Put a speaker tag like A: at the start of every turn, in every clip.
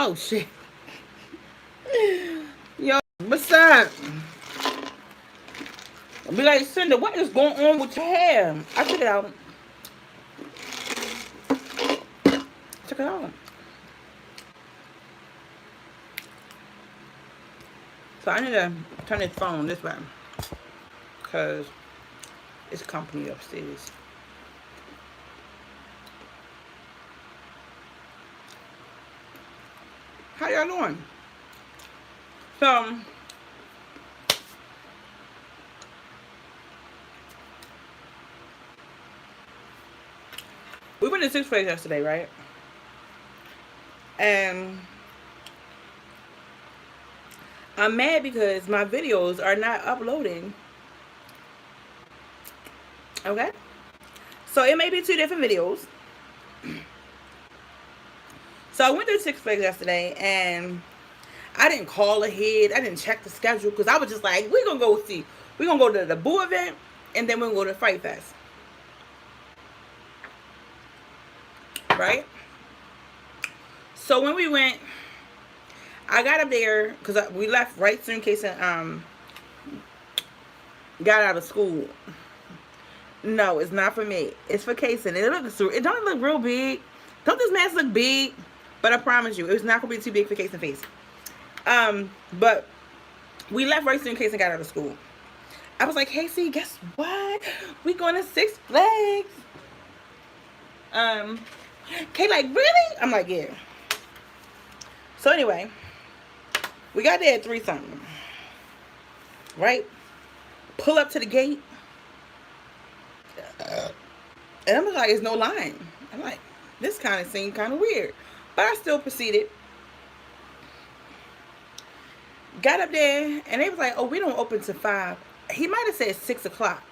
A: Oh shit. Yo, what's up? I'll be like, Cinder, what is going on with your hair? I took it out. Took it out. So I need to turn this phone this way. Because it's company upstairs. How y'all doing? So, we went to Six Flags yesterday, right? And I'm mad because my videos are not uploading. Okay? So it may be two different videos. So I went to Six Flags yesterday and I didn't call ahead. I didn't check the schedule because I was just like, we're going to go see. We're going to go to the Boo event and then we're going to go to Fright Fest. Right? So when we went, I got up there because we left right soon in case got out of school. No, it's not for me. It's for Kason. It don't look real big. Don't this mask look big? But I promise you, it's not gonna be too big for Kason face. But we left right soon in Kason got out of school. I was like, hey, see, guess what? We going to Six Flags. Kay like, really? I'm like, yeah. So anyway, we got there at 3 something. Right? Pull up to the gate. And I'm like, there's no line. I'm like, this kind of seemed kind of weird. But I still proceeded. Got up there, and they was like, oh, we don't open till 5. He might have said 6 o'clock.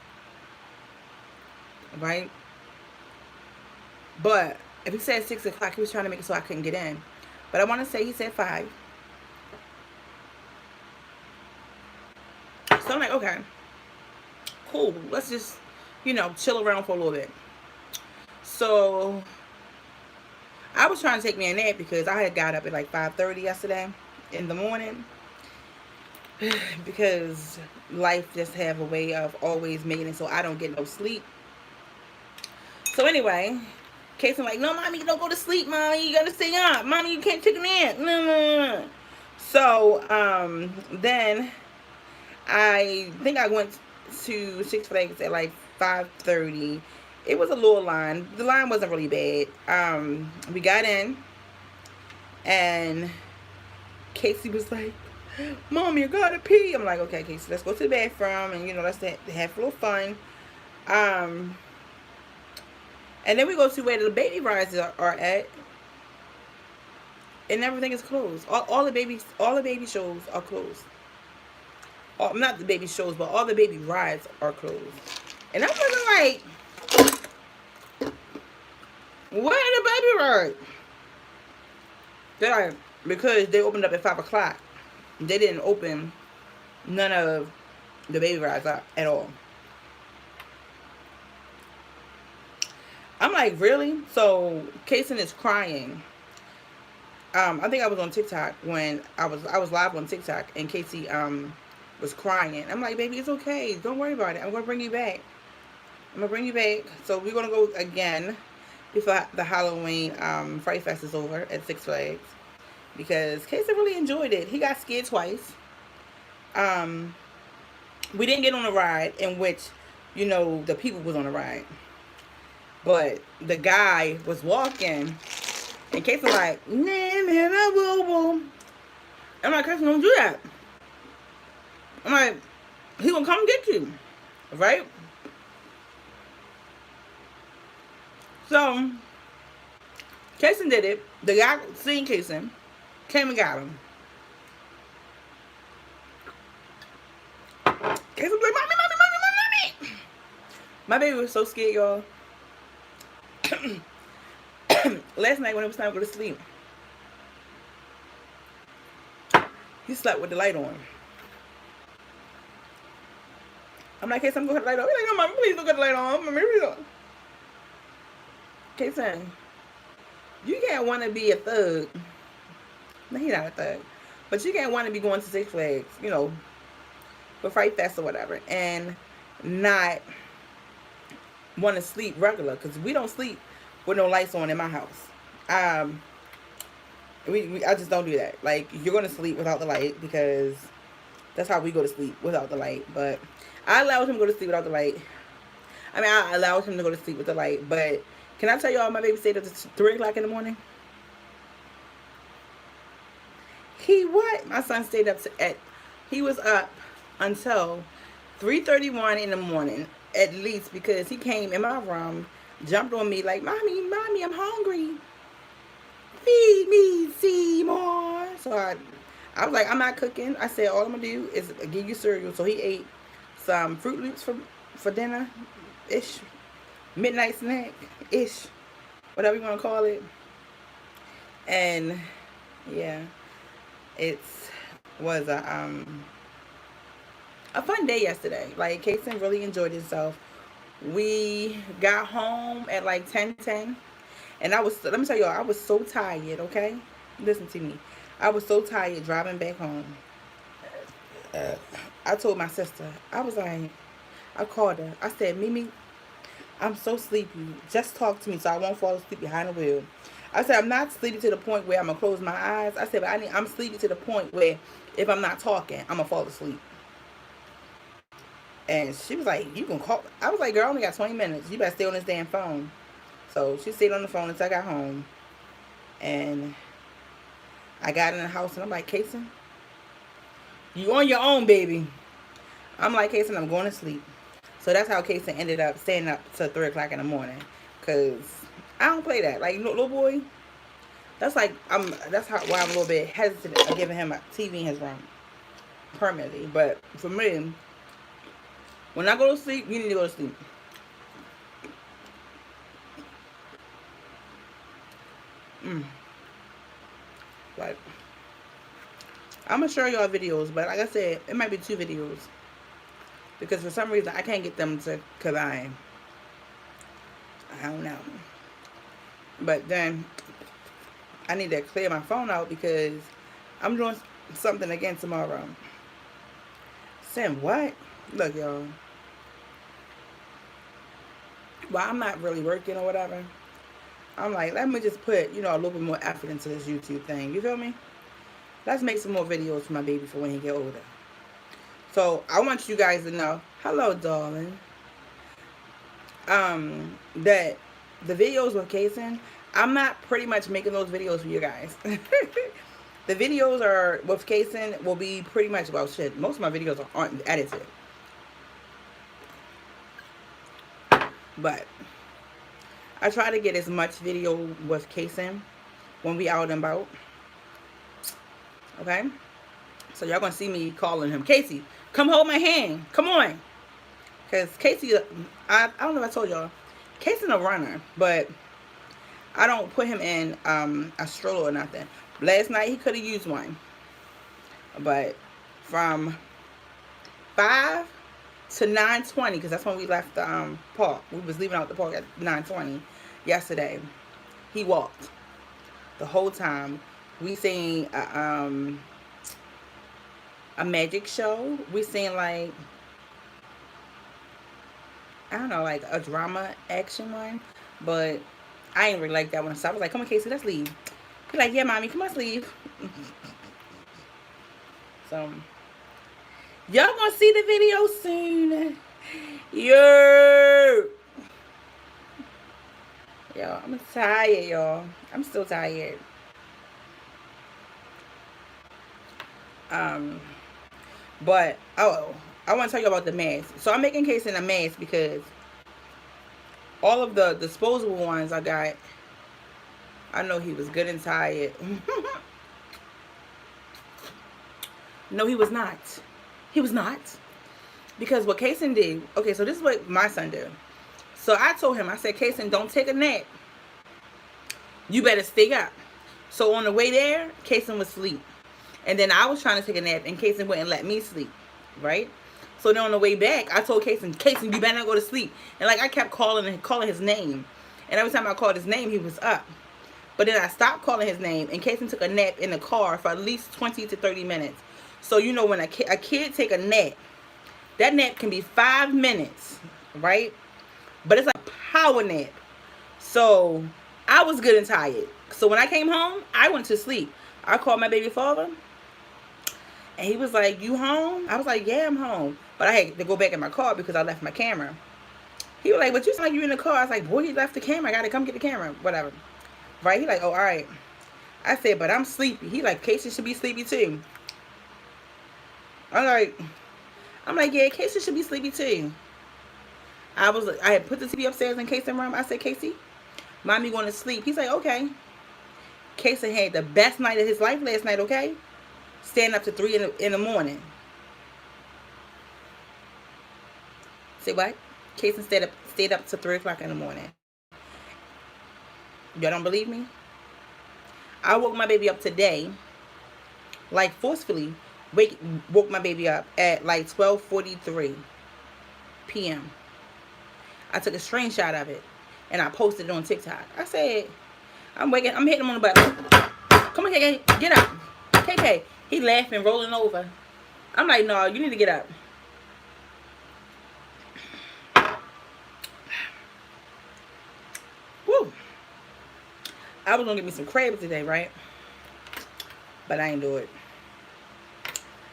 A: Right? But if he said 6 o'clock, he was trying to make it so I couldn't get in. But I want to say he said 5. So I'm like, okay, cool. Let's just, chill around for a little bit. So I was trying to take me a nap because I had got up at like 5:30 yesterday in the morning. Because life just have a way of always making it so I don't get no sleep. So anyway, Casey like, no, mommy, don't go to sleep, mommy. You gotta stay up. Mommy, you can't take a nap. No. So, then I think I went to Six Flags at like 5:30. It was a little line. The line wasn't really bad. We got in, and Casey was like, Mommy, you gotta pee. I'm like, okay, Casey, let's go to the bathroom and let's have a little fun. And then we go to where the baby rides are at, and everything is closed. All the baby shows are closed. Not the baby shows, but all the baby rides are closed. And I'm looking like, where are the baby rides? They're like, because they opened up at 5 o'clock. They didn't open none of the baby rides up at all. I'm like, really? So Kason is crying. I think I was on TikTok when I was live on TikTok, and Casey was crying. I'm like, baby, it's okay. Don't worry about it. I'm gonna bring you back. So we're gonna go again before the Halloween Fright Fest is over at Six Flags, because Casey really enjoyed it. He got scared twice. We didn't get on a ride in which the people was on a ride. But the guy was walking, and Casey was like, I'm like, Casey, don't do that. I'm like, he gonna come get you, right? So, Casey did it. The guy seen Casey, came and got him. Casey was like, mommy. My baby was so scared, y'all. Last night when it was time to go to sleep, he slept with the light on. I'm like, Casey, I'm going to cut the light on. He's like, no, mommy, please don't cut the light on. Mommy, please don't. Casey, you can't want to be a thug No, he's not a thug. But you can't want to be going to Six Flags, you know, for Fright Fest or whatever, and not want to sleep regular, because we don't sleep with no lights on in my house. Um, I just don't do that. Like, you're gonna sleep without the light, because that's how we go to sleep, without the light. But I allowed him to go to sleep without the light. I mean, I allowed him to go to sleep with the light. But can I tell y'all, my baby stayed up to 3 o'clock in the morning? He what? My son stayed up he was up until 3:31 in the morning, at least, because he came in my room, jumped on me like, mommy, I'm hungry. Feed me, Seymour. So I was like, I'm not cooking. I said, all I'm gonna do is give you cereal. So he ate some Fruit Loops for dinner, ish, midnight snack, ish, whatever you want to call it. And yeah, it was a fun day yesterday. Like, Kason really enjoyed himself. We got home at like 10:10, and let me tell y'all, I was so tired. Okay, listen to me. I was so tired driving back home. I told my sister, I called her. I said, Mimi, I'm so sleepy. Just talk to me so I won't fall asleep behind the wheel. I said, I'm not sleepy to the point where I'm going to close my eyes. I said, but I'm sleepy to the point where if I'm not talking, I'm going to fall asleep. And she was like, you can call. I was like, girl, I only got 20 minutes. You better stay on this damn phone. So she stayed on the phone until I got home. And I got in the house and I'm like, Kason, you on your own, baby. I'm like, Kason, I'm going to sleep. So that's how Kason ended up staying up till 3 o'clock in the morning. Because I don't play that. Like, little boy, that's why I'm a little bit hesitant of giving him a TV in his room permanently. But for me, when I go to sleep, you need to go to sleep. Like, I'm going to show y'all videos, but like I said, it might be 2 videos. Because for some reason, I can't get them to combine. I don't know. But then, I need to clear my phone out because I'm doing something again tomorrow. Saying what? Look, y'all. Well, I'm not really working or whatever. I'm like, let me just put, a little bit more effort into this YouTube thing. You feel me? Let's make some more videos for my baby for when he get older. So, I want you guys to know, hello, darling, that the videos with Kason, I'm not pretty much making those videos for you guys. The videos are with Kason will be pretty much, well, shit, most of my videos aren't edited. But I try to get as much video with Kason when we out and about. Okay? So y'all gonna see me calling him, Casey, come hold my hand. Come on. Because Casey, I don't know if I told y'all, Casey's a runner, but I don't put him in a stroller or nothing. Last night he could have used one. But from 5 to 9:20, because that's when we left the park. We was leaving out the park at 9:20 yesterday. He walked the whole time. We seen a magic show. We seen like, I don't know, like a drama action one. But I ain't really like that one. So I was like, come on, Casey, let's leave. He's like, yeah, mommy, come on, let's leave. So y'all gonna see the video soon. Yo, I'm tired, y'all. I'm still tired. But I want to tell you about the mask. So I'm making Kason a mask because all of the disposable ones I got, I know he was good and tired. No, he was not. He was not. Because what Kason did, okay, so this is what my son did. So I told him, I said, Kason, don't take a nap. You better stay up. So on the way there, Kason was asleep. And then I was trying to take a nap, and Kason wouldn't let me sleep, right? So then on the way back, I told Kason, you better not go to sleep. And like I kept calling his name. And every time I called his name, he was up. But then I stopped calling his name in case he took a nap in the car for at least 20 to 30 minutes. So you know when a kid take a nap, that nap can be 5 minutes, right? But it's a power nap. So I was good and tired. So when I came home, I went to sleep. I called my baby father, and he was like, "You home?" I was like, "Yeah, I'm home." But I had to go back in my car because I left my camera. He was like, "But you sound like you in the car." I was like, "Boy, you left the camera. I gotta come get the camera." Whatever. Right? He like, "Oh, all right." I said, "But I'm sleepy." He like, "Casey should be sleepy too." I'm like, "Yeah, Casey should be sleepy too." I had put the TV upstairs in Casey's room. I said, "Casey, mommy going to sleep." He's like, "Okay." Casey had the best night of his life last night, okay? Staying up to 3 in the morning. Say what? Casey stayed up to 3 o'clock in the morning. Y'all don't believe me? I woke my baby up today, like forcefully, woke my baby up at like 12:43 p.m. I took a screenshot of it and I posted it on TikTok. I said, I'm hitting him on the butt. Come on, KK, get up. KK, he laughing, rolling over. I'm like, no, you need to get up. Woo. I was gonna get me some crabs today, right? But I ain't do it.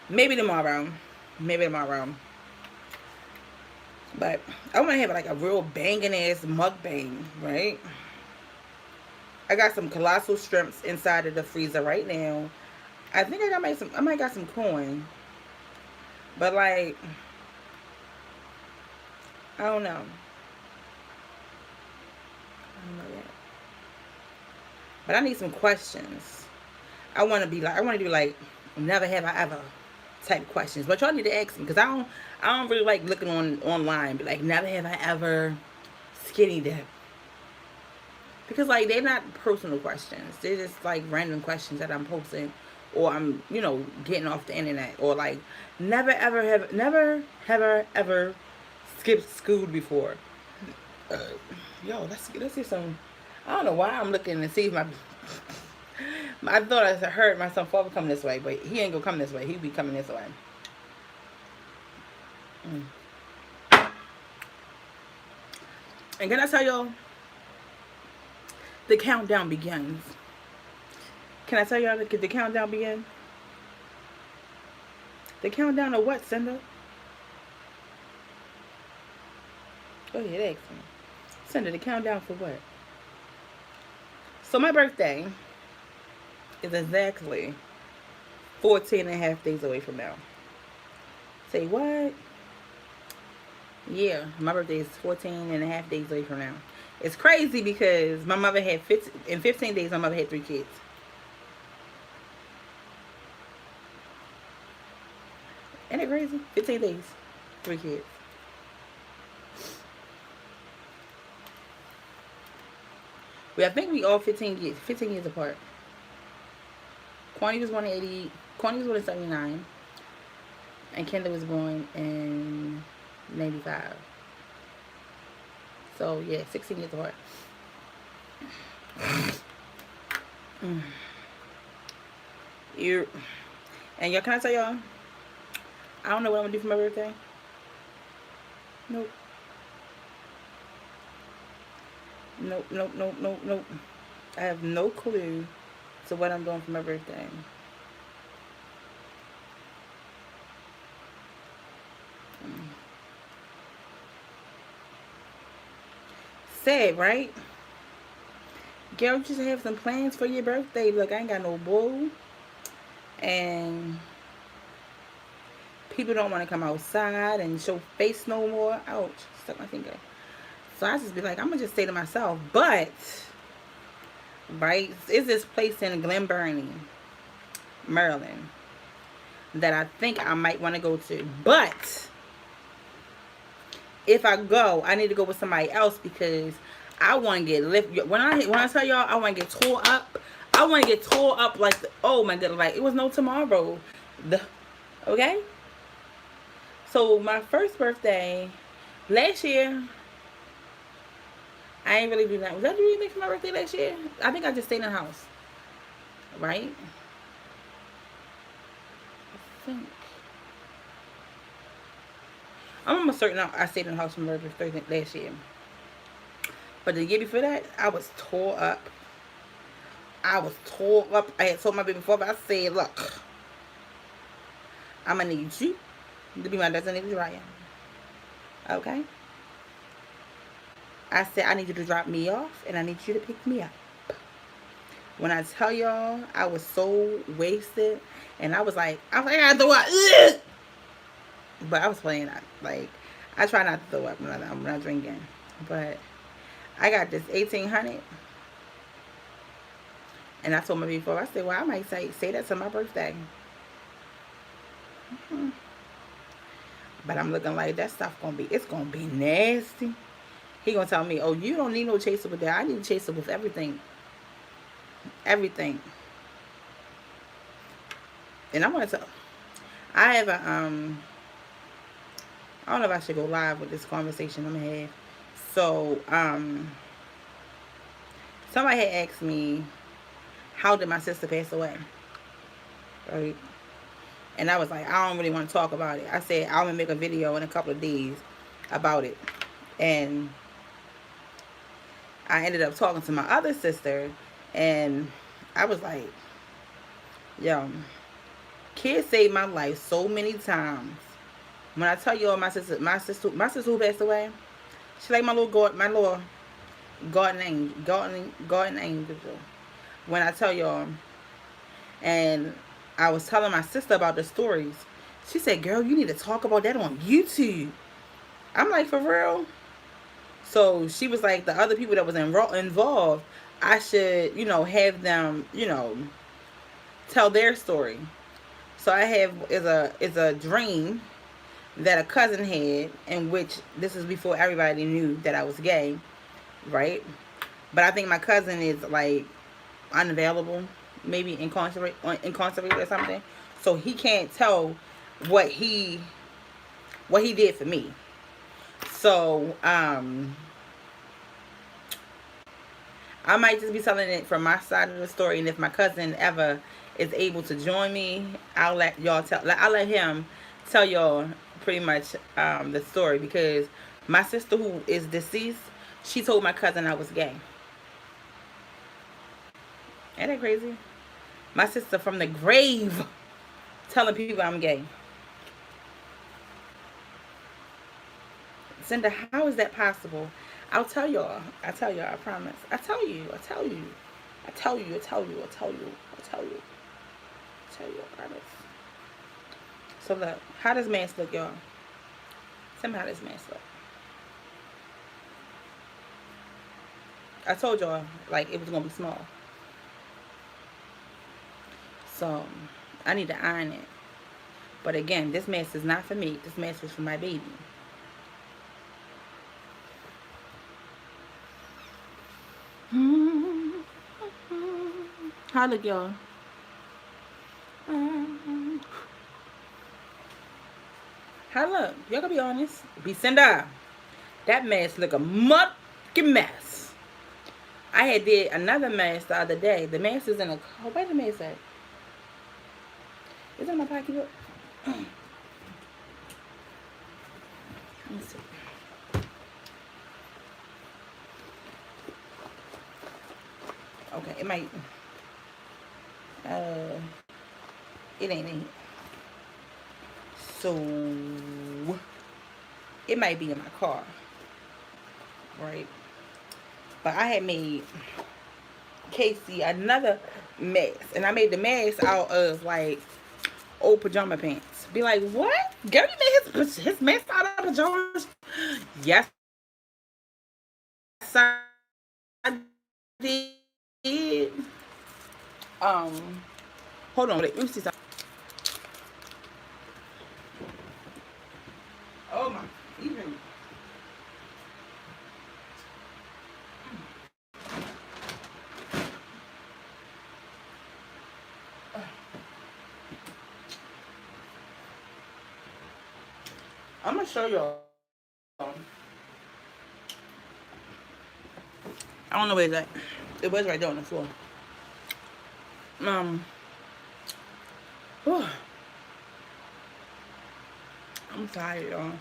A: Maybe tomorrow. But I want to have like a real banging ass mukbang, right? I got some colossal shrimps inside of the freezer right now. I think I might got some corn. But like, I don't know. Yet. But I need some questions. I want to do like never have I ever type questions. But y'all need to ask me because I don't really like looking online. But like never have I ever skinny dip. Because like they're not personal questions. They're just like random questions that I'm posting or I'm, getting off the internet. Or like never have ever skipped school before. Yo, let's see some. I don't know why I'm looking to see if I thought I heard my son father coming this way, but he ain't gonna come this way. He'll be coming this way. And can I tell y'all? The countdown begins. Can I tell y'all the countdown begin? The countdown of what, Cinder? Go ahead, ask me. Cinder, the countdown for what? So my birthday is exactly 14 and a half days away from now. Say what? Yeah, my birthday is 14 and a half days away from now. It's crazy because my mother had 15 days, my mother had 3 kids. Ain't it crazy? 15 days, 3 kids. I think we all 15 years apart. Kwani was born in 80. Kwani was born in 79. And Kendall was born in 95. So, yeah, 16 years apart. And y'all, can I tell y'all? I don't know what I'm going to do for my birthday. Nope. Nope. I have no clue to what I'm doing for my birthday. Sad, right? Girl, you just have some plans for your birthday. Look, I ain't got no boo. And people don't want to come outside and show face no more. Ouch. Stuck my finger. So I just be like, I'm going to just stay to myself. But, right, is this place in Glen Burnie, Maryland, that I think I might want to go to. But if I go, I need to go with somebody else because I want to get lifted. When I tell y'all I want to get tore up, I want to get tore up like, oh my God, like it was no tomorrow. Okay? So my first birthday, last year, I I ain't really do that. Was that do anything for my birthday last year? I think I just stayed in the house. Right? I think. I'm almost certain I stayed in the house for my birthday last year. But the year before that, I was tore up. I was tore up. I had told my baby before, but I said, look, I'm going to need you to be my designated driver. Okay? I said, I need you to drop me off, and I need you to pick me up. When I tell y'all, I was so wasted, and I was like, I gotta throw up. Ugh! But I was playing. Like, I try not to throw up when I'm not drinking. But I got this 1800, and I told my before, I said, well, I might say that to my birthday. Mm-hmm. But I'm looking like that stuff it's gonna be nasty. He gonna tell me, oh, you don't need no chaser with that. I need a chaser with everything. Everything. And I want to tell, I have a, I don't know if I should go live with this conversation I'm gonna have. So, somebody had asked me, how did my sister pass away? Right? And I was like, I don't really want to talk about it. I said, I'm gonna make a video in a couple of days about it. And I ended up talking to my other sister, and I was like, yo, kids saved my life so many times. When I tell you all my sister who passed away, she like my little garden angel. When I tell y'all, and I was telling my sister about the stories, she said, girl, you need to talk about that on YouTube. I'm like, for real? So she was like, the other people that was involved, I should, have them, tell their story. So I have is a dream that a cousin had, in which this is before everybody knew that I was gay, right? But I think my cousin is like unavailable, maybe incarcerated or something. So he can't tell what he did for me. So I might just be telling it from my side of the story, and if my cousin ever is able to join me, I'll let him tell y'all pretty much the story, because my sister who is deceased, she told my cousin I was gay. Ain't that crazy? My sister from the grave telling people I'm gay. Cinda, how is that possible? I'll tell y'all. I promise. I tell you. I promise. So look, how does mask look, y'all? Tell me how this mask look. I told y'all, like, it was gonna be small. So I need to iron it. But again, this mask is not for me. This mask is for my baby. How look, y'all? How look? Y'all gotta be honest. Be Cinda. That mask look a mucky mess. I had did another mask the other day. The mask is in a... Oh, where the mask at? Is it in my pocketbook? Let me see. Okay, it might... it ain't in here. So... it might be in my car. Right? But I had made Casey another mask. And I made the mask out of, like, old pajama pants. Be like, what? Gary made his mask out of pajamas? Yes, I did. Hold on. Let me see something. Oh, my. Even... I'm gonna show y'all. I don't know where it's at. It was right there on the floor. Whew. I'm tired, y'all.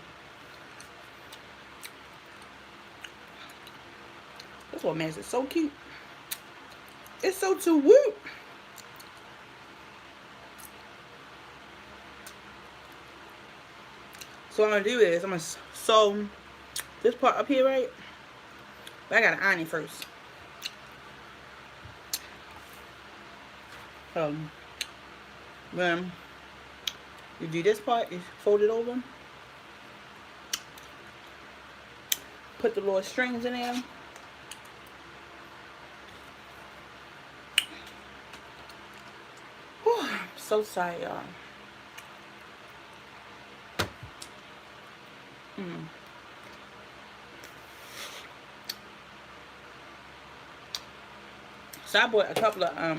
A: This one, man, is so cute. It's so too whoop. So what I'm gonna do is I'm gonna sew this part up here, right? But I gotta iron it first. Then you do this part, you fold it over, put the little strings in there. Whew, I'm so tired, y'all. So I bought a couple of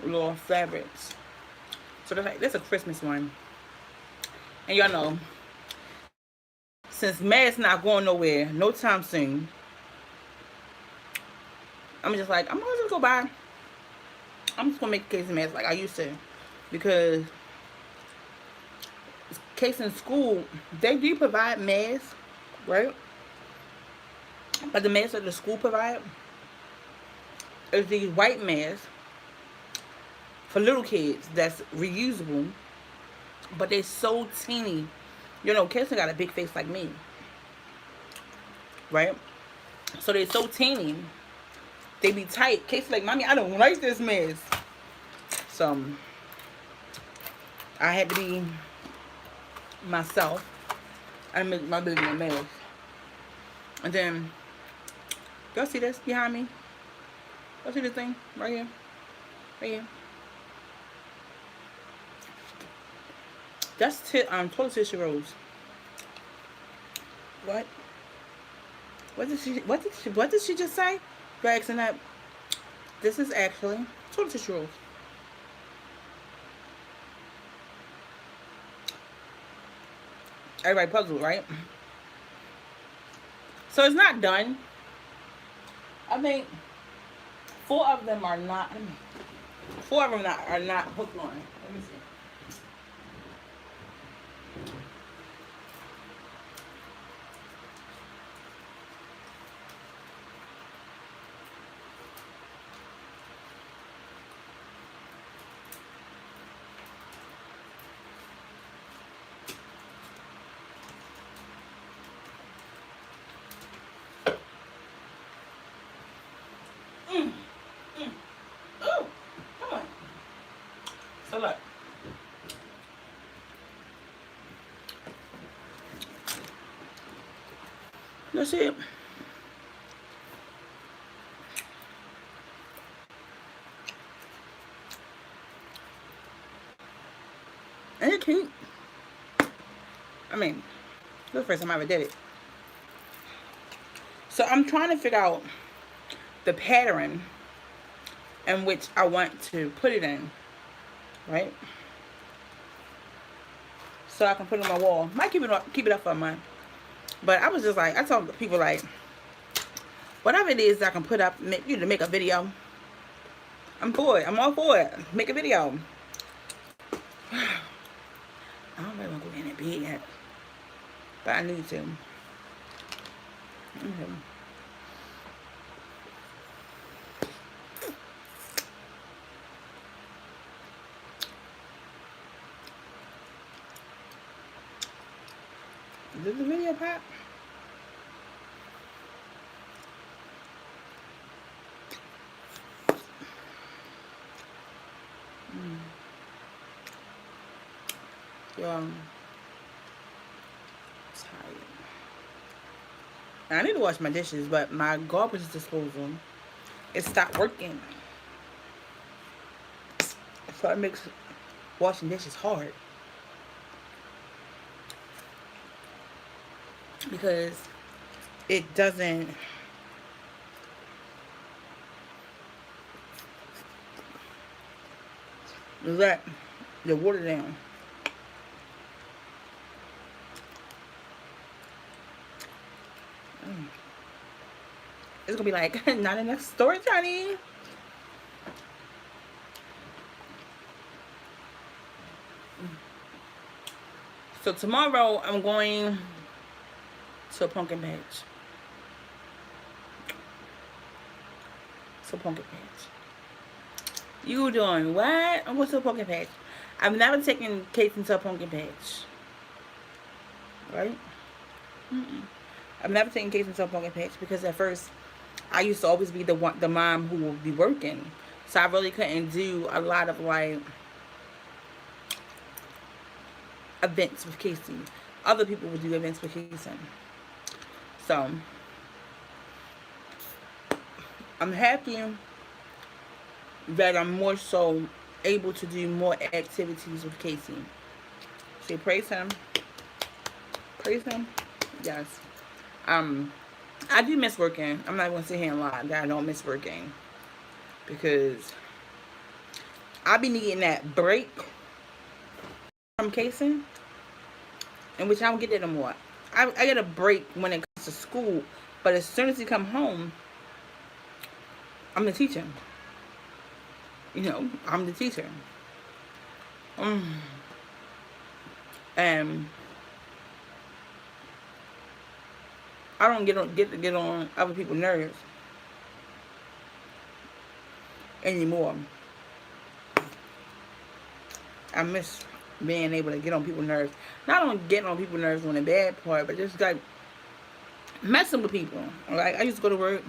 A: little fabrics. So that's a Christmas one. And y'all know, since Mad's not going nowhere no time soon, I'm just like, I'm gonna just go buy. I'm just gonna make Casey masks like I used to, because Casey in school, they do provide masks, right? But the masks that the school provide is these white masks for little kids that's reusable, but they're so teeny. You know, Casey got a big face like me, right? So they're so teeny. They be tight. Casey like, Mommy, I don't like this mask. So I had to be myself. I make my baby a mask. And then, y'all see this behind me? Y'all see this thing right here? Right here. That's toilet tissue rolls. What? What did she just say? For asking that. This is actually toilet tissue rolls. Everybody puzzled, right? So it's not done. I think 4 of them are not. 4 of them are not hooked on. Let me see. Oh, come on. So look. That's it. Ain't it cute? I mean, this is the first time I ever did it. So I'm trying to figure out the pattern in which I want to put it in, right? So I can put it on my wall. Might keep it up for a month. But I was just like, I told people like, whatever it is I can put up, to make a video. I'm for it. I'm all for it. Make a video. I don't really want to go in that big yet, but I need to. Okay. Is this the video pop? Tired. I need to wash my dishes, but my garbage disposal, it stopped working. So it makes washing dishes hard. Because it doesn't let the water down. It's gonna be like, not enough storage, honey. So tomorrow I'm going to a pumpkin patch. Pumpkin patch. You doing what? I'm going to a pumpkin patch. I've never taken Casey to a pumpkin patch. Right? I've never taken Casey to a pumpkin patch because at first I used to always be the mom who would be working. So I really couldn't do a lot of like events with Casey. Other people would do events with Casey. So I'm happy that I'm more so able to do more activities with Casey. Say praise him. Praise him. Yes. I do miss working. I'm not going to sit here and lie that I don't miss working. Because I be needing that break from Casey. In which I don't get that no more. I get a break when it comes to school. But as soon as he come home, I'm the teacher. You know, I'm the teacher. And I don't get on other people's nerves anymore. I miss being able to get on people's nerves. Not on getting on people's nerves on the bad part, but just like messing with people. Like I used to go to work.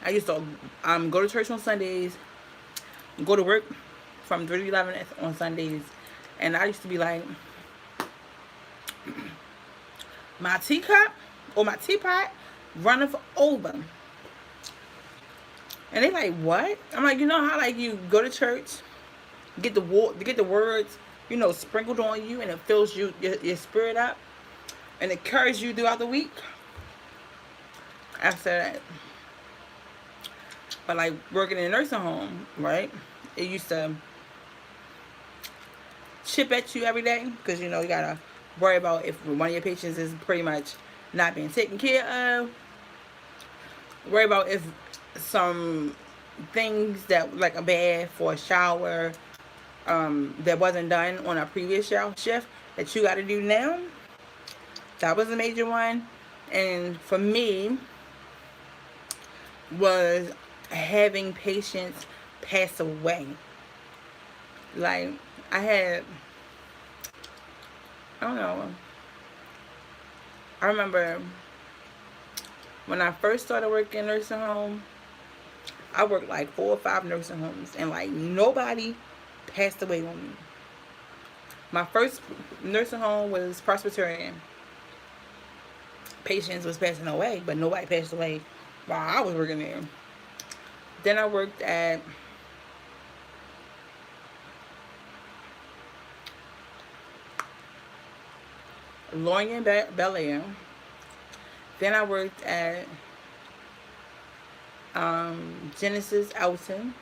A: I used to go to church on Sundays, go to work from 3 to 11 on Sundays, and I used to be like, my teacup or my teapot running over. And they like, what? I'm like, you know how like you go to church, get the words, you know, sprinkled on you, and it fills your spirit up, and it carries you throughout the week. After that, but like working in a nursing home, right? It used to chip at you every day because you know you gotta worry about if one of your patients is pretty much not being taken care of. Worry about if some things that like a bath or a shower that wasn't done on a previous shift that you got to do now. That was a major one. And for me was having patients pass away. Like I don't know, I remember when I first started working in nursing home, I worked like 4 or 5 nursing homes, and like nobody passed away on me. My first nursing home was Presbyterian. Patients was passing away, but nobody passed away while I was working there. Then I worked at Lorien Bel Air. Then I worked at Genesis Elton.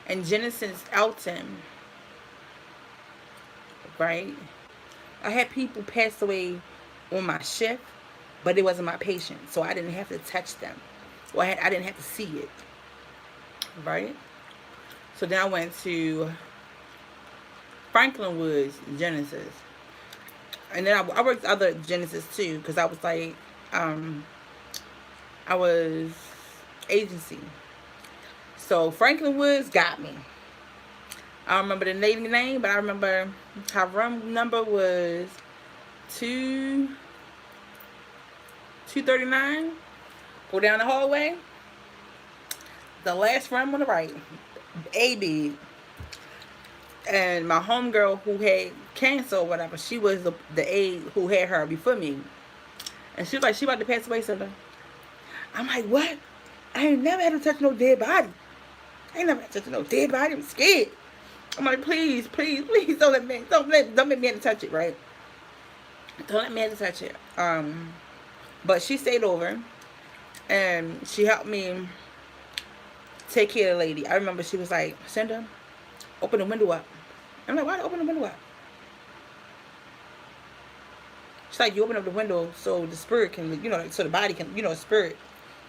A: And Genesis Elton, right? I had people pass away on my shift, but it wasn't my patient, so I didn't have to touch them. Or I didn't have to see it, right? So then I went to Franklin Woods Genesis. And then I worked other Genesis too, because I was like, I was agency. So Franklin Woods got me. I don't remember the lady name, but I remember her room number was 239. Go down the hallway. The last room on the right. AB. And my homegirl who had cancer or whatever, she was the aide who had her before me. And she was like, she about to pass away sometime. I'm like, what? I ain't never had to touch no dead body. I ain't never had to touch no dead body. I'm scared. I'm like, please, please, please don't let me have to touch it, right? Don't let me have to touch it. But she stayed over and she helped me take care of the lady. I remember she was like, Cinda, open the window up. I'm like, why open the window up? She's like, you open up the window so the spirit can, so the body can, spirit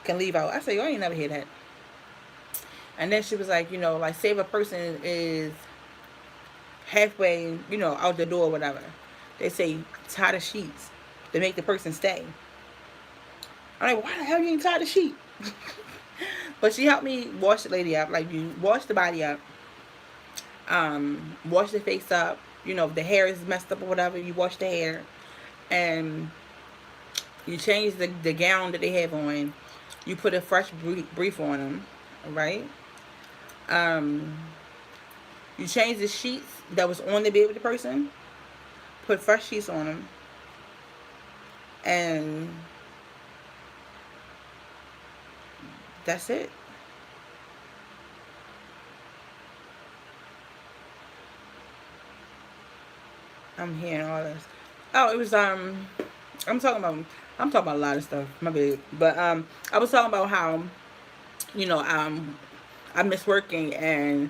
A: can leave out. I say, oh, I ain't never hear that. And then she was like, like say if a person is halfway, out the door or whatever, they say tie the sheets to make the person stay. I'm like, why the hell you ain't tie the sheet? But she helped me wash the lady up. Like, you wash the body up, wash the face up. If the hair is messed up or whatever, you wash the hair, and you change the gown that they have on. You put a fresh brief on them, right? You change the sheets that was on the bed with the person. Put fresh sheets on them, and that's it. I'm hearing all this. Oh, it was I'm talking about a lot of stuff. My bad. But I was talking about how I miss working and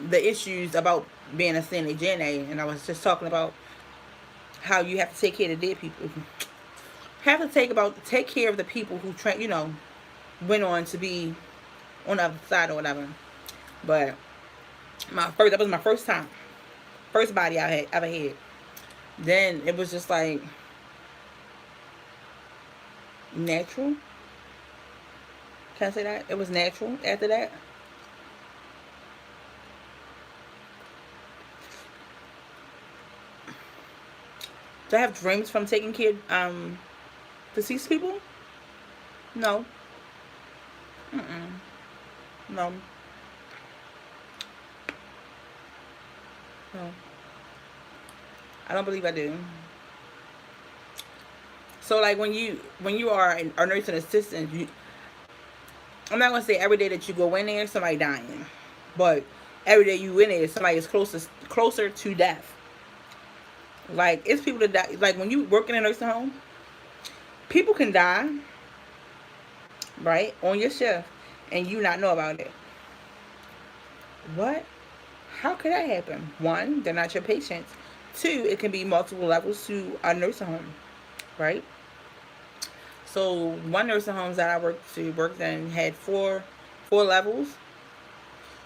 A: the issues about being a CNA, and I was just talking about how you have to take care of the dead people. Have to take care of the people who went on to be on the other side or whatever. But that was my first time, first body I had ever had. Then it was just like natural. Can I say that? It was natural after that. Do I have dreams from taking care of deceased people? No. No. No. I don't believe I do. So like when you are a nursing assistant, I'm not gonna say every day that you go in there somebody dying, but every day you in there somebody is closer to death. Like it's people that die. Like when you work in a nursing home, people can die, right, on your shift, and you not know about it. What? How could that happen? One, they're not your patients. Two, it can be multiple levels to a nursing home, right? So one nursing homes that I worked in had four levels.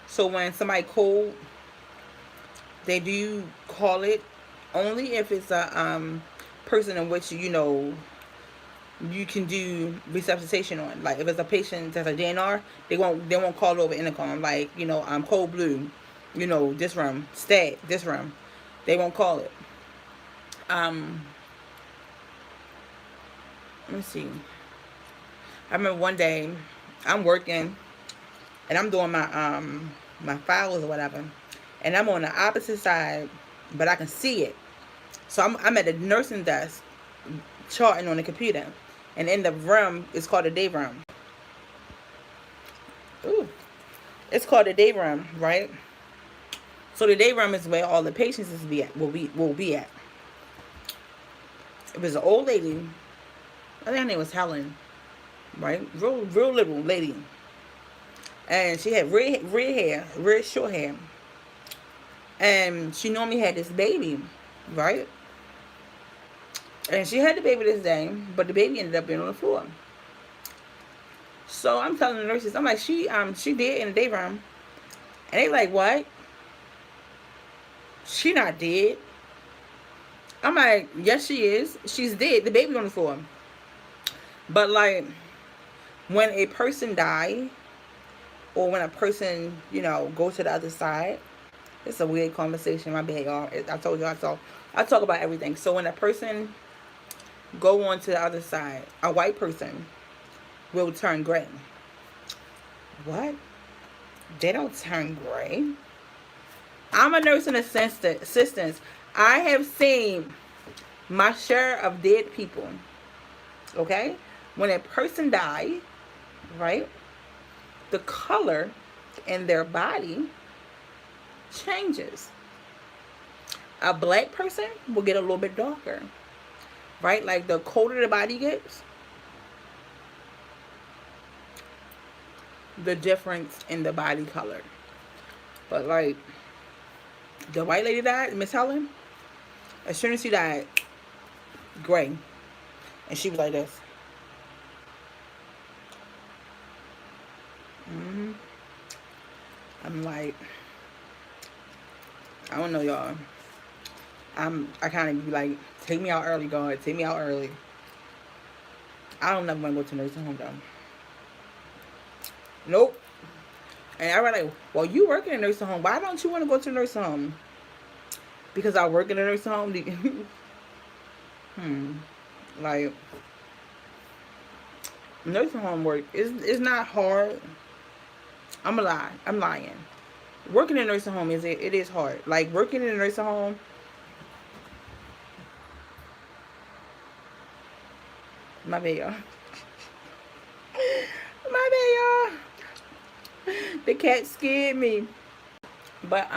A: So when somebody cold, they do call it only if it's a person in which you can do resuscitation on. Like if it's a patient that's a DNR, they won't call it over intercom. Like I'm cold blue, this room, stat this room. They won't call it. Let me see. I remember one day I'm working and I'm doing my files or whatever, and I'm on the opposite side, but I can see it. So I'm at the nursing desk charting on the computer, and in the room it's called the day room. Ooh, it's called the day room, right? So the day room is where all the patients will be at. It was an old lady. I think her name was Helen, right? Real little lady, and she had red short hair, and she normally had this baby, right? And she had the baby this day, but the baby ended up being on the floor. So I'm telling the nurses, I'm like, she dead in the day room, and they like, what? She not dead. I'm like, yes, she is. She's dead. The baby on the floor. But like, when a person die, or when a person, go to the other side, it's a weird conversation. My bad, y'all. I told you I talk about everything. So when a person go on to the other side, a white person will turn gray. What? They don't turn gray. I'm a nursing assistant. I have seen my share of dead people. Okay? When a person dies, right, the color in their body changes. A black person will get a little bit darker, right? Like the colder the body gets, the difference in the body color. But like the white lady died, Miss Helen, as soon as she died, gray. And she was like this. hmm I'm like, I don't know, y'all. I kind of be like, take me out early, God. Take me out early. I don't never want to go to nursing home, though. Nope. And I was like, well, you work in a nursing home. Why don't you want to go to a nursing home? Because I work in a nursing home. Like, nursing home work is not hard. I'm a lie. I'm lying. Working in a nursing home it is hard. Like, working in a nursing home. My bad, y'all. My bad, y'all. The cat scared me. But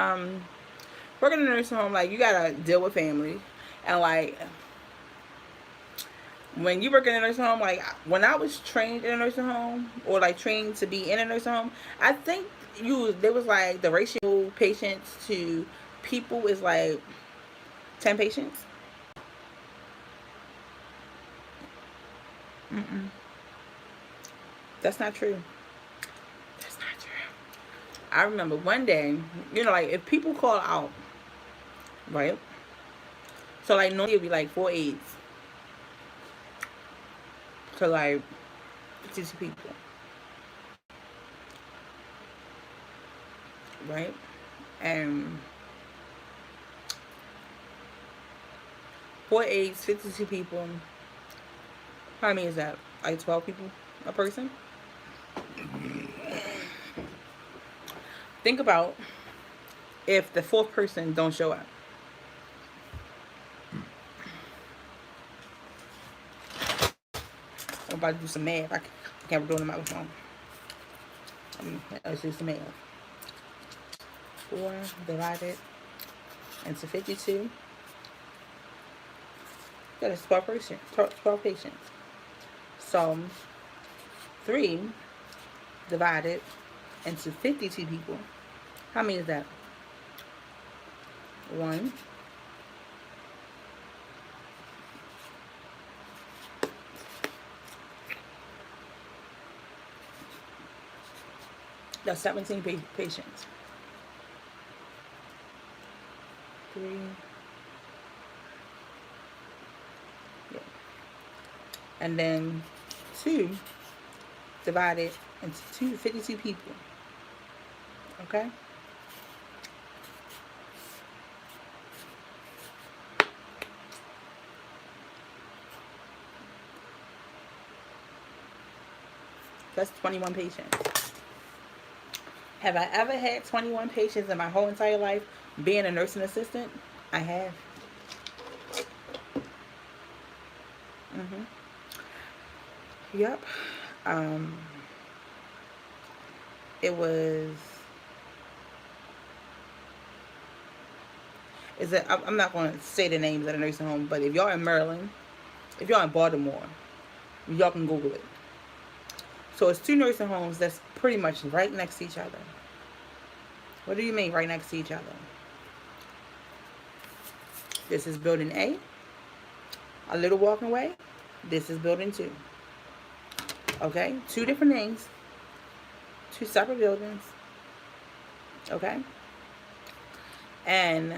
A: working in a nursing home, like, you gotta deal with family, and like, when you work in a nursing home, like when I was trained in a nursing home, or like trained to be in a nursing home, I think there was like the ratio patients to people is like 10 patients. Mm-mm. That's not true. That's not true. I remember one day, like if people call out, right? So like normally it'd be like 4 aides to like 52 people, right? And 4 aides, 52 people. How many is that? Like 12 people a person? Think about if the fourth person don't show up. I'm about to do some math. I can't do it on my phone. Let's do some math. 4 divided into 52. That is 12 patients. 12 patients. So 3 divided into 52 people. How many is that? 1. That's 17 patients. 3. Yeah. And then 2 divided into 52 people. Okay? That's 21 patients. Have I ever had 21 patients in my whole entire life being a nursing assistant? I have. Yep. It was. I'm not going to say the names of the nursing home, but if y'all in Maryland, if y'all in Baltimore, y'all can Google it. So it's 2 nursing homes that's pretty much right next to each other. What do you mean right next to each other? This is building A, a little walking way. This is building 2. Okay? 2 different names, 2 separate buildings. Okay? And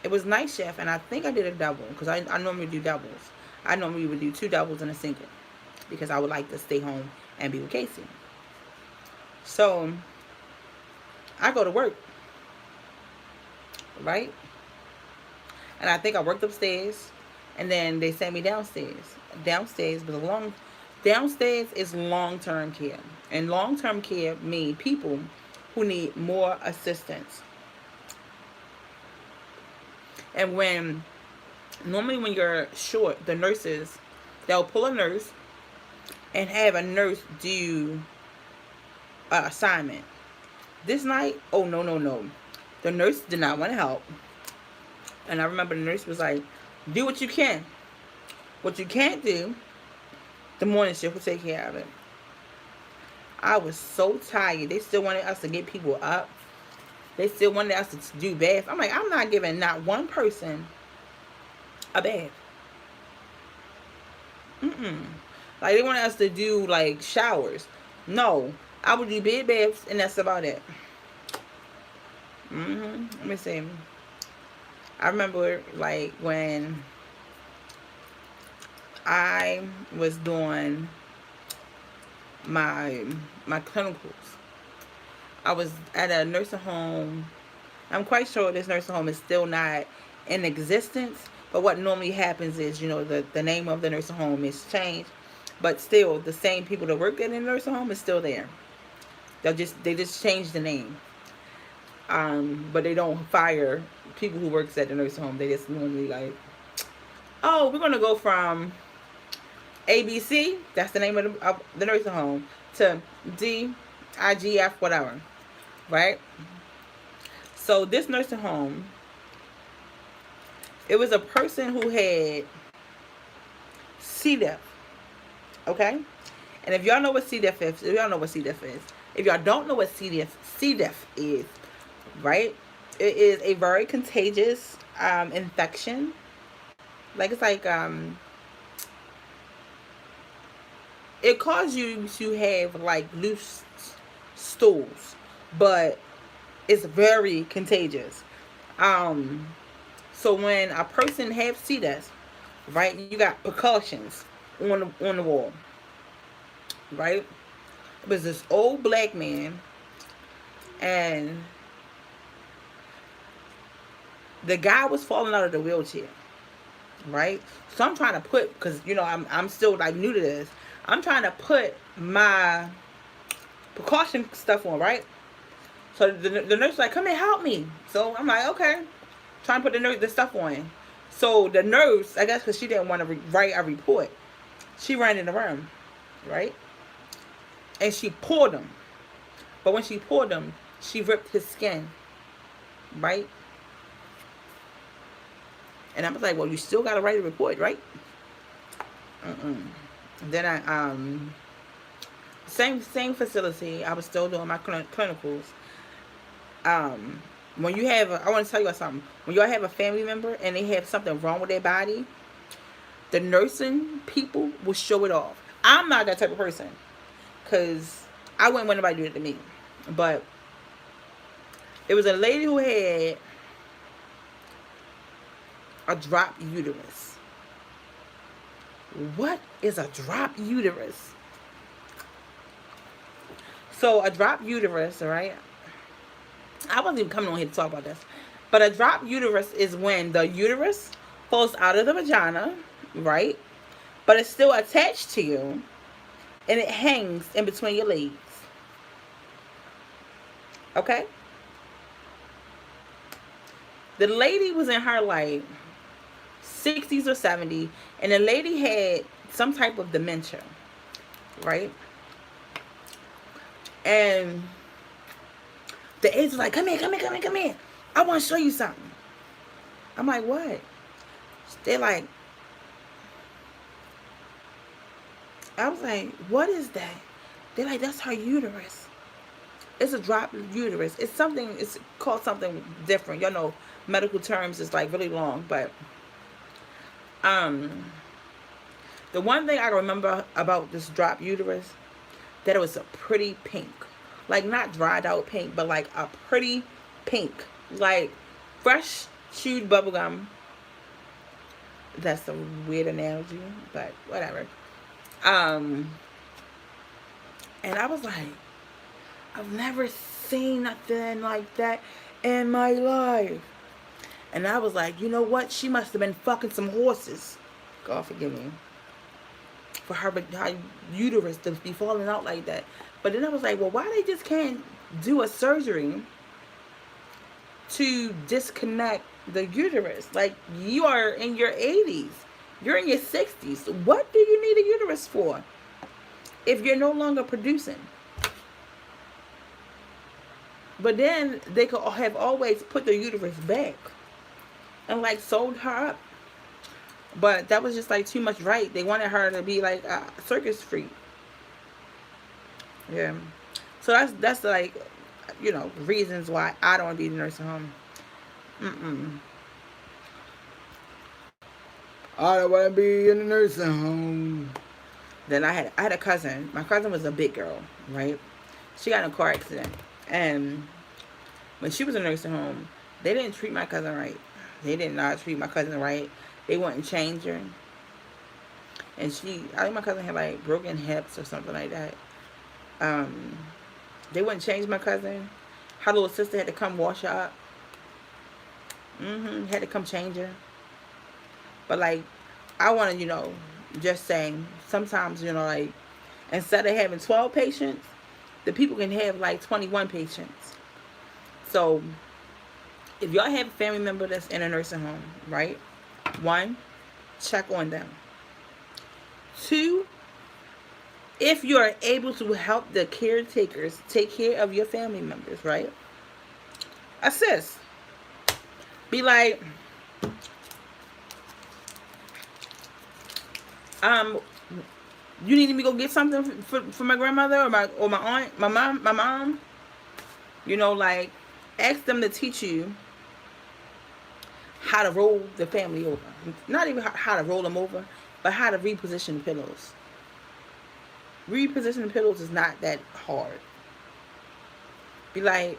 A: it was night shift, and I think I did a double, because I normally do doubles. I normally would do 2 doubles and a single, because I would like to stay home and be with Casey. So I go to work, right? And I think I worked upstairs, and then they sent me downstairs. Downstairs is long-term care, and long-term care means people who need more assistance. And normally when you're short, the nurses, they'll pull a nurse and have a nurse do an assignment. This night, oh no. The nurse did not want to help. And I remember the nurse was like, do what you can. What you can't do, the morning shift will take care of it. I was so tired. They still wanted us to get people up. They still wanted us to do baths. I'm like, I'm not giving not one person a bath. Like, they wanted us to do, like, showers. No. I would do bed baths, and that's about it. Let me see. I remember, like, when I was doing my clinicals. I was at a nursing home. I'm quite sure this nursing home is still not in existence. But what normally happens is, the name of the nursing home is changed. But still, the same people that work in the nursing home is still there. They just change the name. But they don't fire people who works at the nursing home. They just normally like, oh, we're gonna go from ABC, that's the name of the nursing home, to DIGF, whatever, right? So this nursing home, it was a person who had C. diff, okay? And if y'all know what C. diff is, if y'all know what C. diff is, if y'all don't know what C. diff is, right? It is a very contagious infection. Like, it's like it causes you to have like loose stools, but it's very contagious. So when a person have C. diff, right, you got precautions on the wall, right? It was this old black man, and the guy was falling out of the wheelchair, right? So I'm trying to put, because I'm still like new to this. I'm trying to put my precaution stuff on, right? So the nurse is like, come here, help me. So I'm like, okay, trying to put the stuff on. So the nurse, I guess because she didn't want to write a report, she ran in the room, right? And she pulled him. But when she pulled him, she ripped his skin, right? And I was like, well, you still got to write a report, right? Then I, same facility, I was still doing my clinicals. When you have, I want to tell you something. When y'all have a family member and they have something wrong with their body, the nursing people will show it off. I'm not that type of person, because I wouldn't want nobody to do it to me. But it was a lady who had a drop uterus. What is a drop uterus? So a drop uterus, right? I wasn't even coming on here to talk about this. But a drop uterus is when the uterus falls out of the vagina, right? But it's still attached to you, and it hangs in between your legs. Okay? The lady was in her like 60s or 70s, and the lady had some type of dementia, right? And the agent was like, come here. I want to show you something. I'm like, what? They're like, I was like, what is that? They're like, that's her uterus. It's a drop uterus. It's called something different. Y'all know medical terms is like really long, but the one thing I remember about this drop uterus, that it was a pretty pink. Like, not dried out pink, but like a pretty pink. Like fresh chewed bubblegum. That's a weird analogy, but whatever. And I was like, I've never seen nothing like that in my life. And I was like, you know what? She must have been fucking some horses. God forgive me. For her uterus to be falling out like that. But then I was like, well, why they just can't do a surgery to disconnect the uterus? Like, you are in your 80s. You're in your 60s. What do you need a uterus for if you're no longer producing? But then they could have always put the uterus back and like sewed her up. But that was just like too much right. They wanted her to be like a circus freak. Yeah. So that's like, reasons why I don't want to be in the nursing home.
B: I don't want to be in a nursing home.
A: Then I had a cousin. My cousin was a big girl, right? She got in a car accident, and when she was in a nursing home, they didn't treat my cousin right. They did not treat my cousin right. They wouldn't change her, and I think my cousin had like broken hips or something like that. Um, they wouldn't change my cousin. Her little sister had to come wash her up. Had to come change her. But like, I want to, just saying, sometimes, like, instead of having 12 patients, the people can have like 21 patients. So if y'all have a family member that's in a nursing home, right? One, check on them. Two, if you are able to help the caretakers take care of your family members, right? Assist. Be like, um, you need me to go get something for my grandmother or my aunt, my mom. Like, ask them to teach you how to roll the family over. Not even how to roll them over, but how to reposition the pillows. Repositioning pillows is not that hard. Be like,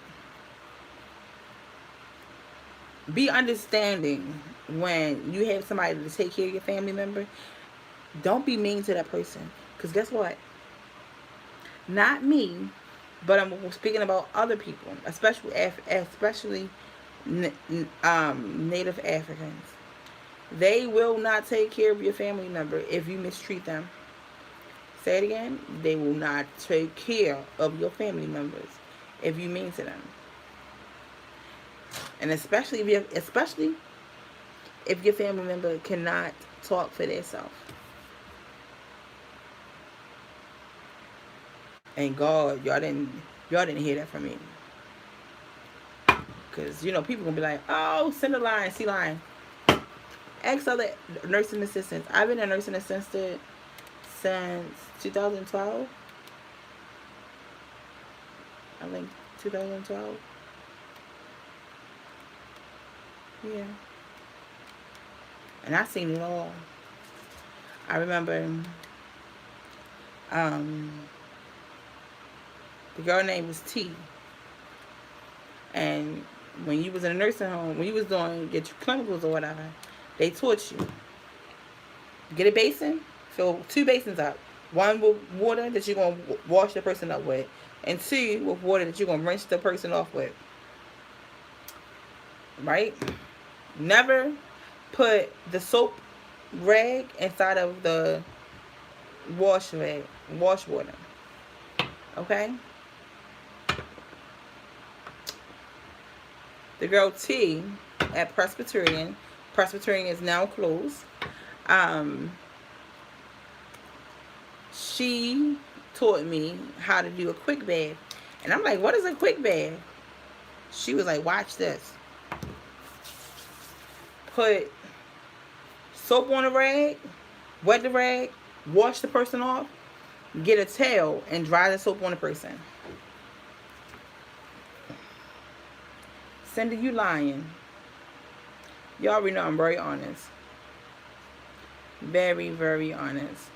A: be understanding when you have somebody to take care of your family member. Don't be mean to that person. Because guess what? Not me, but I'm speaking about other people, especially Native Africans. They will not take care of your family member if you mistreat them. Say it again. They will not take care of your family members if you mean to them. And especially if your family member cannot talk for themselves. And God, y'all didn't hear that from me. Cause people gonna be like, oh, send a line, see line. Ask other nursing assistants. I've been a nursing assistant since 2012. I think 2012. Yeah. And I seen it all. I remember um, the girl name was T. And when you was in a nursing home, when you was doing get your clinicals or whatever, they taught you. Get a basin, fill 2 basins up. One with water that you're gonna wash the person up with, and two with water that you're gonna rinse the person off with. Right? Never put the soap rag inside of the wash water. Okay? The girl T at Presbyterian is now closed. Um, she taught me how to do a quick bath. And I'm like, what is a quick bath? She was like, watch this. Put soap on a rag, wet the rag, wash the person off, get a towel, and dry the soap on the person. Cindy, you lying. You already know I'm very honest. Very, very honest.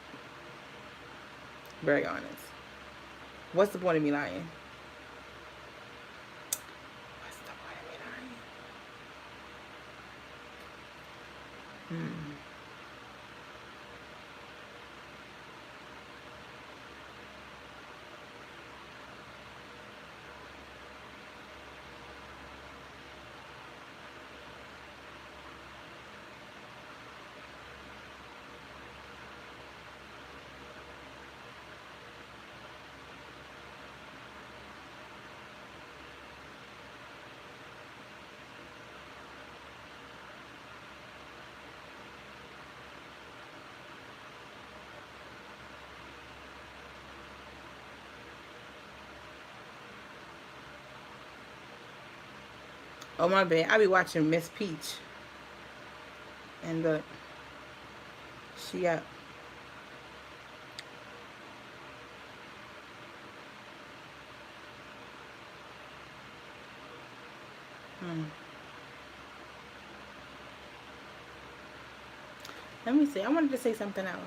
A: Very honest. What's the point of me lying? What's the point of me lying? Oh my bad. I be watching Miss Peach. And she up. Let me see. I wanted to say something else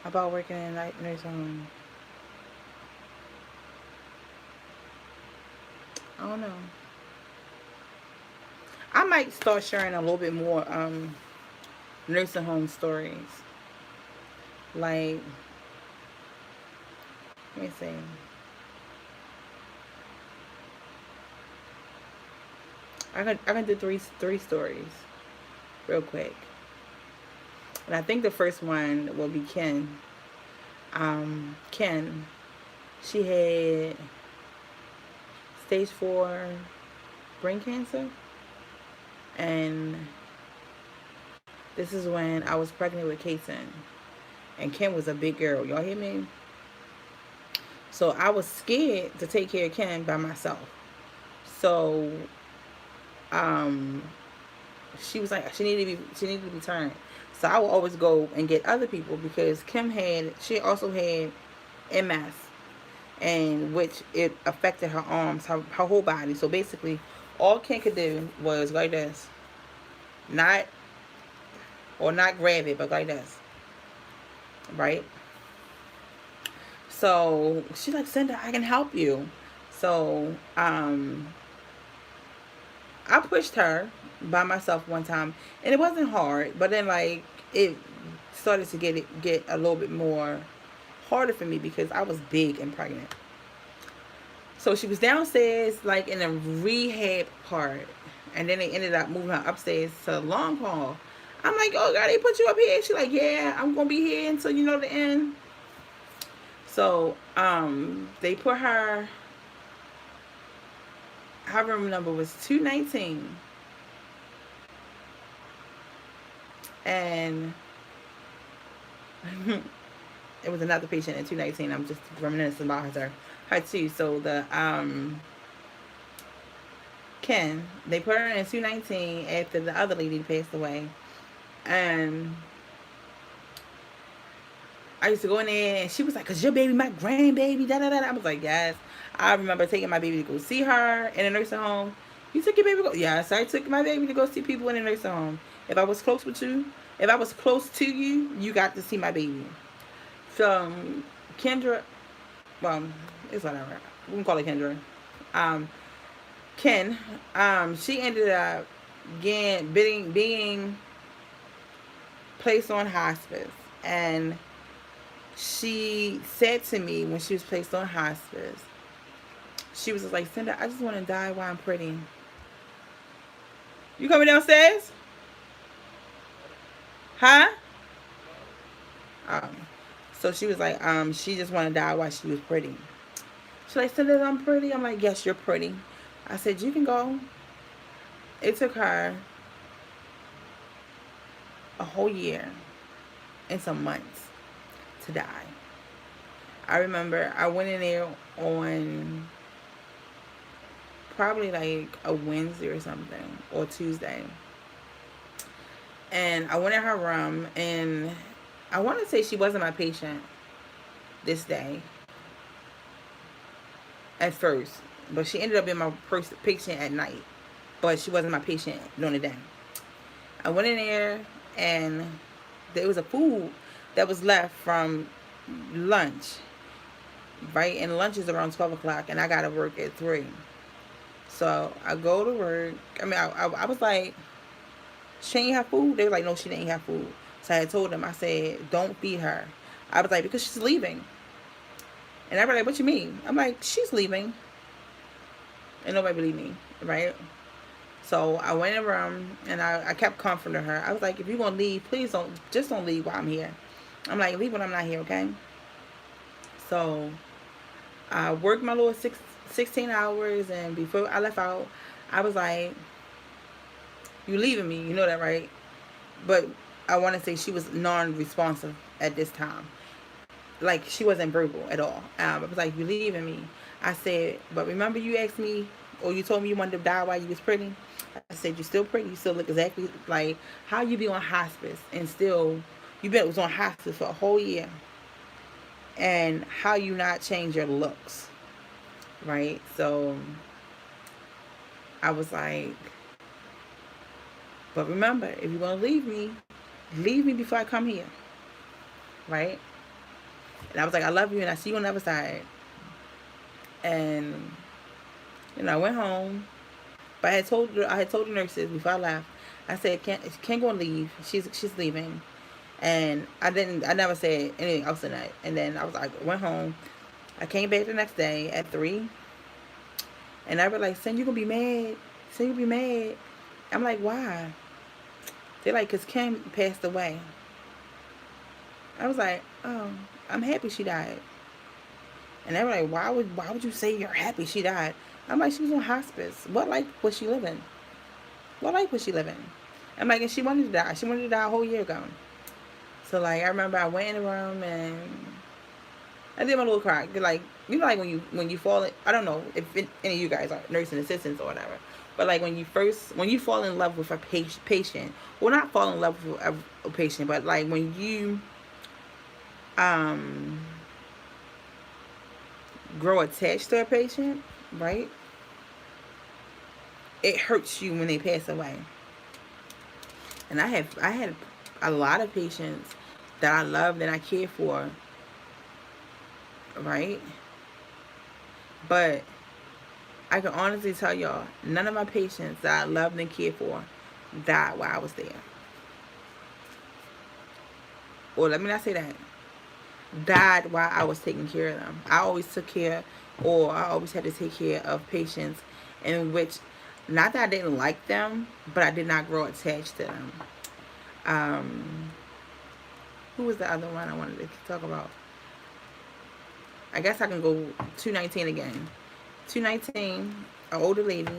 A: about working in a nursing home. I don't know. I might start sharing a little bit more nursing home stories. Like, let me see. I can do three stories real quick. And I think the first one will be Ken. Ken, she had stage 4 brain cancer, and this is when I was pregnant with Kason, and Ken was a big girl. Y'all hear me? So I was scared to take care of Ken by myself. So um, she was like she needed to be turned. So I would always go and get other people because she also had MS, and which it affected her arms, her whole body. So basically, all Ken could do was like this, not not grab it, but like this, right? So she's like, Cinda, I can help you. So I pushed her by myself one time, and it wasn't hard, but then like it started to get a little bit more harder for me because I was big and pregnant. So she was downstairs, like in a rehab part, and then they ended up moving her upstairs to the long hall. I'm like, oh God, they put you up here. She's like, yeah, I'm gonna be here until you know the end. So they put her room number was 219, and it was another patient in 219. I'm just reminiscing about her too. So the Ken, they put her in 219 after the other lady passed away, and I used to go in there, and she was like, "Cause your baby, my grandbaby, da da da." I was like, "Yes." I remember taking my baby to go see her in a nursing home. You took your baby to go? Yes, I took my baby to go see people in a nursing home. If I was close with you, if I was close to you, you got to see my baby. So Kendra, well, it's whatever. We can call it Kendra. Um, Ken, she ended up being placed on hospice, and she said to me when she was placed on hospice, she was just like, Cinda, I just want to die while I'm pretty. You coming downstairs? Huh? Um, so she was like, she just want to die while she was pretty. She's like, Cinda, I'm pretty. I'm like, yes, you're pretty. I said, you can go. It took her a whole year and some months to die. I remember I went in there on probably like a Wednesday or something, or Tuesday. And I went in her room, and I want to say she wasn't my patient this day at first, but she ended up being my first patient at night. But she wasn't my patient during the day. I went in there, and there was a food that was left from lunch, right? And lunch is around 12 o'clock, and I got to work at 3. So I go to work. I mean, I was like, she ain't have food? They were like, no, she didn't have food. So I had told them, I said, don't feed her. I was like, because she's leaving. And they were like, what you mean? I'm like, she's leaving. And nobody believed me, right? So I went in the room, and I kept comforting her. I was like, if you're going to leave, please don't leave while I'm here. I'm like, leave when I'm not here, okay? So I worked my little 16 hours, and before I left out, I was like, you leaving me, you know that, right? But I want to say she was non-responsive at this time. Like, she wasn't verbal at all. I was like, you leaving me. I said, but remember you asked me, or you told me you wanted to die while you was pretty? I said, you're still pretty. You still look exactly like how you be on hospice, and still, was on hospice for a whole year. And how you not change your looks. right? So I was like, but remember, if you're going to leave me before I come here, right? And I was like, I love you, and I see you on the other side. And, I went home. But I had told the nurses before I left, I said, can't go and leave. She's leaving. And I never said anything else than that. And then I was like, went home. I came back the next day at 3. And I was like, son, you gonna be mad. Son, you gonna be mad. I'm like, why? They're like, because Kim passed away. I was like, oh, I'm happy she died. And they were like, why would you say you're happy she died? I'm like, she was on hospice. What life was she living? What life was she living? I'm like, and she wanted to die. She wanted to die a whole year ago. So, like, I remember I went in the room and I did my little cry. Like, like when you fall in, I don't know if any of you guys are nursing assistants or whatever, but like when you fall in love with a patient, well, not fall in love with a patient, but like when you grow attached to a patient, right? It hurts you when they pass away. And I had a lot of patients that I loved and I cared for, right? But I can honestly tell y'all, none of my patients that I loved and cared for died while I was there. Or let me not say that. Died while I was taking care of them. I always had to take care of patients in which, not that I didn't like them, but I did not grow attached to them. Who was the other one I wanted to talk about? I guess I can go 219 again. 219, an older lady,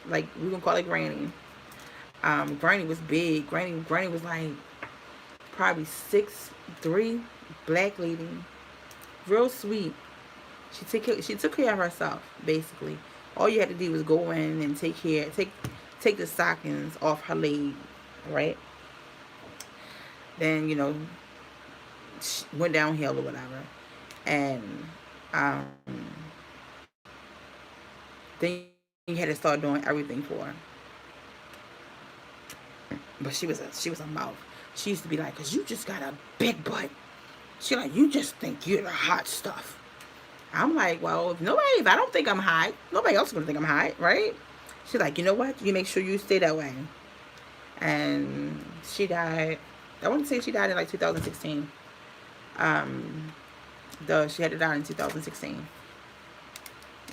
A: like we're gonna call it Granny. Granny was big. Granny was like probably 6'3", black lady, real sweet. She took care of herself, basically. All you had to do was go in and take the stockings off her leg, right? Then she went downhill or whatever, and then you had to start doing everything for her. But she was a mouth. She used to be like, cause you just got a big butt. She like, you just think you're the hot stuff. I'm like, well, if I don't think I'm hot, nobody else is gonna think I'm hot, right? She's like, you know what? You make sure you stay that way. And she died. I want to say she died in like 2016. She had to die in 2016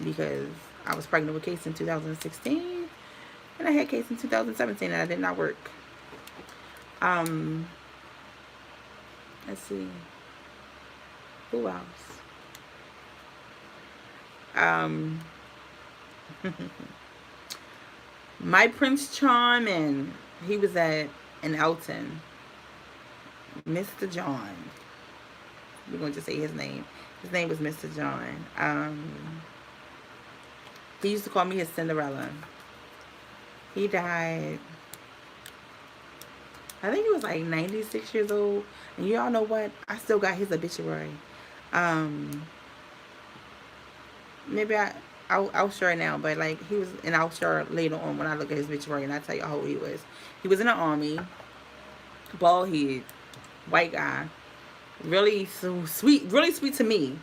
A: because I was pregnant with Case in 2016, and I had Case in 2017, and I did not work. Let's see. Who else? My Prince Charming. He was in Elton. Mr. John. We're going to just say his name. His name was Mr. John. He used to call me his Cinderella. He died, I think he was like 96 years old. And y'all know what? I still got his obituary. Maybe I'll share it now, but like he was, and I'll share it later on when I look at his obituary and I tell you how old he was. He was in the army, bald head, white guy, really so sweet, really sweet to me.